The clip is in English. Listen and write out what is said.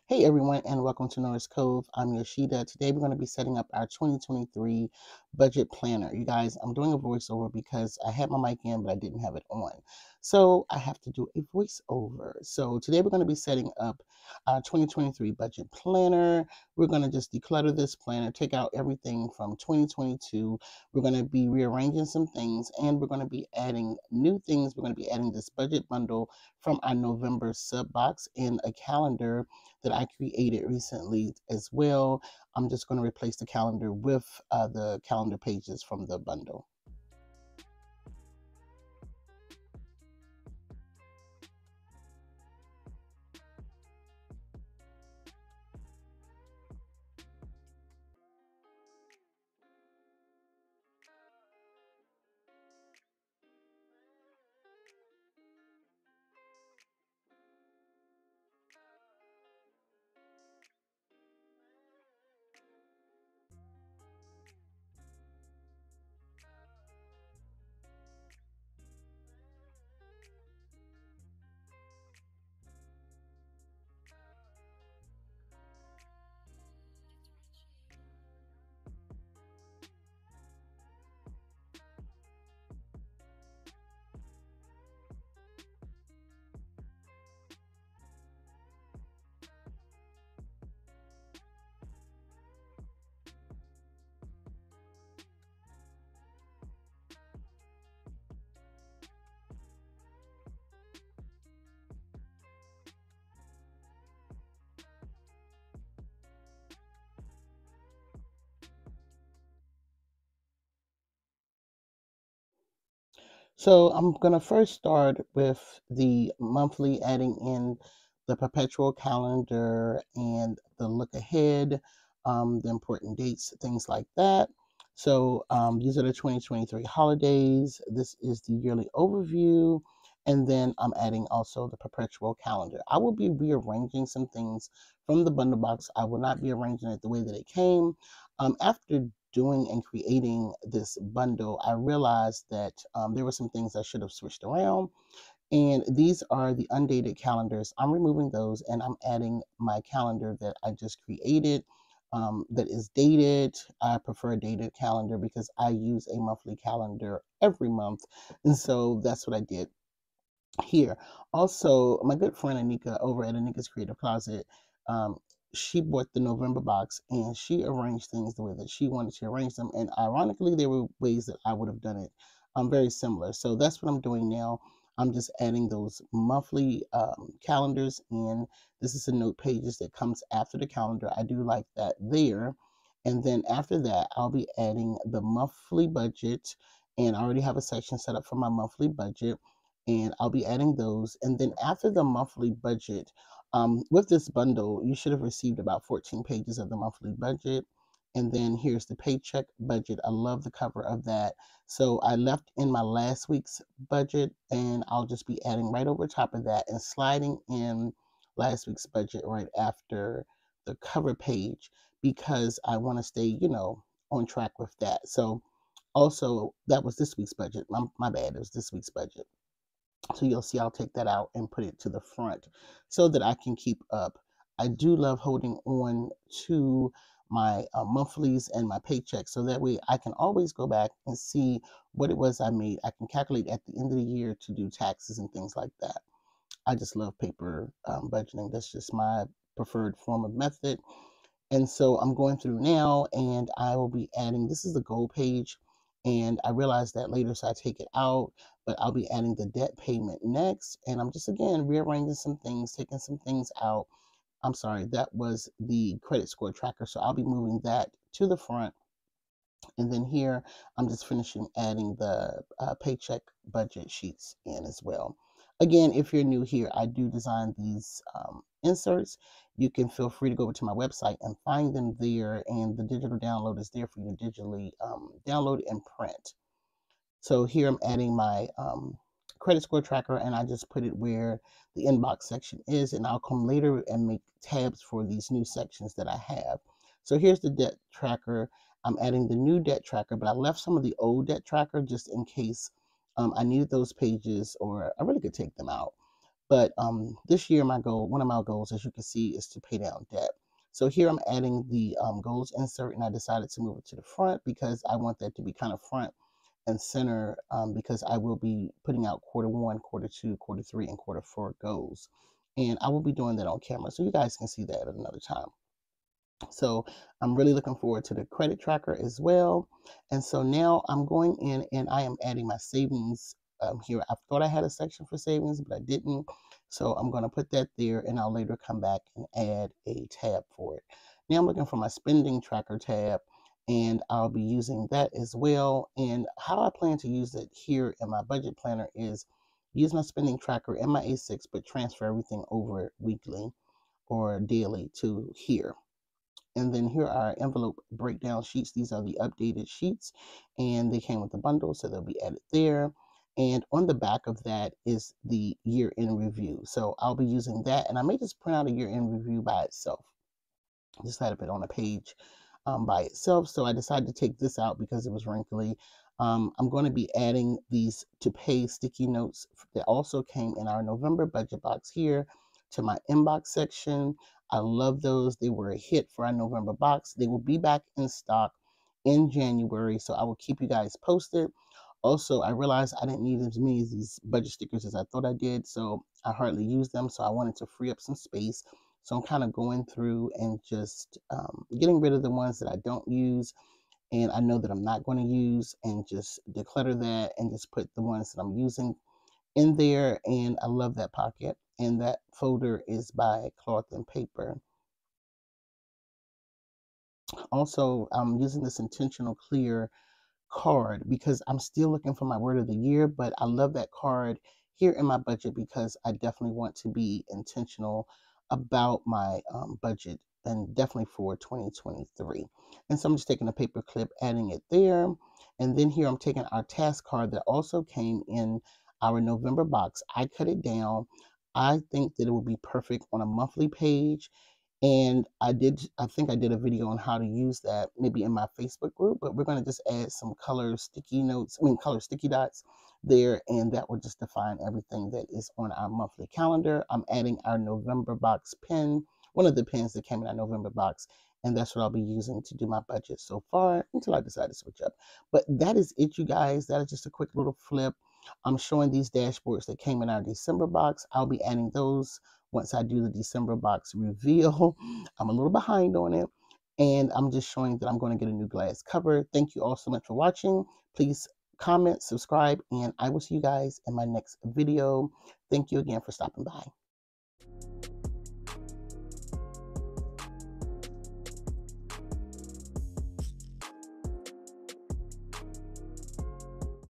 Hey everyone, and welcome to Noras Cove. I'm Yoshida. Today we're going to be setting up our 2023 budget planner. You guys, I'm doing a voiceover because I had my mic in, but I didn't have it on. So I have to do a voiceover. So today we're going to be setting up our 2023 budget planner. We're going to just declutter this planner, take out everything from 2022. We're going to be rearranging some things, and we're going to be adding new things. We're going to be adding this budget bundle from our November sub box and a calendar that I created recently as well. I'm just going to replace the calendar with the calendar pages from the bundle. So I'm going to first start with the monthly, adding in the perpetual calendar and the look ahead, the important dates, things like that. So these are the 2023 holidays. This is the yearly overview. And then I'm adding also the perpetual calendar. I will be rearranging some things from the bundle box. I will not be arranging it the way that it came. After doing and creating this bundle, I realized that there were some things I should have switched around. And these are the undated calendars. I'm removing those and I'm adding my calendar that I just created that is dated. I prefer a dated calendar because I use a monthly calendar every month. And so that's what I did here. Also, my good friend Anika over at Anika's Creative Closet, um, she bought the November box and she arranged things the way that she wanted to arrange them. And ironically, there were ways that I would have done it very similar. So that's what I'm doing now. I'm just adding those monthly calendars in. This is the note pages that comes after the calendar. I do like that there. And then after that, I'll be adding the monthly budget. And I already have a section set up for my monthly budget and I'll be adding those. And then after the monthly budget, with this bundle, you should have received about 14 pages of the monthly budget. And then here's the paycheck budget. I love the cover of that. So I left in my last week's budget, and I'll just be adding right over top of that and sliding in last week's budget right after the cover page because I want to stay, on track with that. So also, that was this week's budget. My bad, it was this week's budget. So you'll see I'll take that out and put it to the front so that I can keep up. I do love holding on to my monthlies and my paychecks so that way I can always go back and see what it was I made. I can calculate at the end of the year to do taxes and things like that. I just love paper budgeting. That's just my preferred form of method. And so I'm going through now and I will be adding, this is the goal page. And I realized that later, so I take it out, but I'll be adding the debt payment next. And I'm just, again, rearranging some things, taking some things out. I'm sorry, that was the credit score tracker. So I'll be moving that to the front. And then here, I'm just finishing adding the paycheck budget sheets in as well. Again, if you're new here, I do design these inserts. You can feel free to go over to my website and find them there. And the digital download is there for you to digitally download and print. So here I'm adding my credit score tracker and I just put it where the inbox section is, and I'll come later and make tabs for these new sections that I have. So here's the debt tracker. I'm adding the new debt tracker, but I left some of the old debt tracker just in case I needed those pages, or I really could take them out. But this year, one of my goals, as you can see, is to pay down debt. So here I'm adding the goals insert, and I decided to move it to the front because I want that to be kind of front and center, because I will be putting out quarter 1, quarter 2, quarter 3, and quarter 4 goals. And I will be doing that on camera, so you guys can see that at another time. So I'm really looking forward to the credit tracker as well. And so now I'm going in and I am adding my savings here. I thought I had a section for savings, but I didn't. So I'm going to put that there, and I'll later come back and add a tab for it. Now I'm looking for my spending tracker tab, and I'll be using that as well. And how I plan to use it here in my budget planner is use my spending tracker and my A6, but transfer everything over weekly or daily to here. And then here are envelope breakdown sheets. These are the updated sheets, and they came with a bundle, so they'll be added there. And on the back of that is the year-end review. So I'll be using that, and I may just print out a year-end review by itself. Just had it on a page by itself. So I decided to take this out because it was wrinkly. I'm going to be adding these to pay sticky notes that also came in our November budget box here to my inbox section. I love those. They were a hit for our November box. They will be back in stock in January, so I will keep you guys posted. Also, I realized I didn't need as many of these budget stickers as I thought I did, so I hardly use them. So I wanted to free up some space. So I'm kind of going through and just getting rid of the ones that I don't use and I know that I'm not going to use, and just declutter that and just put the ones that I'm using in there. And I love that pocket. And that folder is by Cloth and Paper. Also, I'm using this intentional clear card because I'm still looking for my word of the year, but I love that card here in my budget because I definitely want to be intentional about my budget, and definitely for 2023. And so I'm just taking a paper clip, adding it there. And then here I'm taking our task card that also came in our November box. I cut it down. I think that it will be perfect on a monthly page, and I think I did a video on how to use that maybe in my Facebook group, but we're going to just add some color sticky notes, color sticky dots there, and that will just define everything that is on our monthly calendar. I'm adding our November box pen, one of the pens that came in our November box, and that's what I'll be using to do my budget so far until I decide to switch up. But that is it, you guys. That is just a quick little flip. I'm showing these dashboards that came in our December box. I'll be adding those once I do the December box reveal. I'm a little behind on it, and I'm just showing that I'm going to get a new glass cover. Thank you all so much for watching. Please comment, subscribe, and I will see you guys in my next video. Thank you again for stopping by.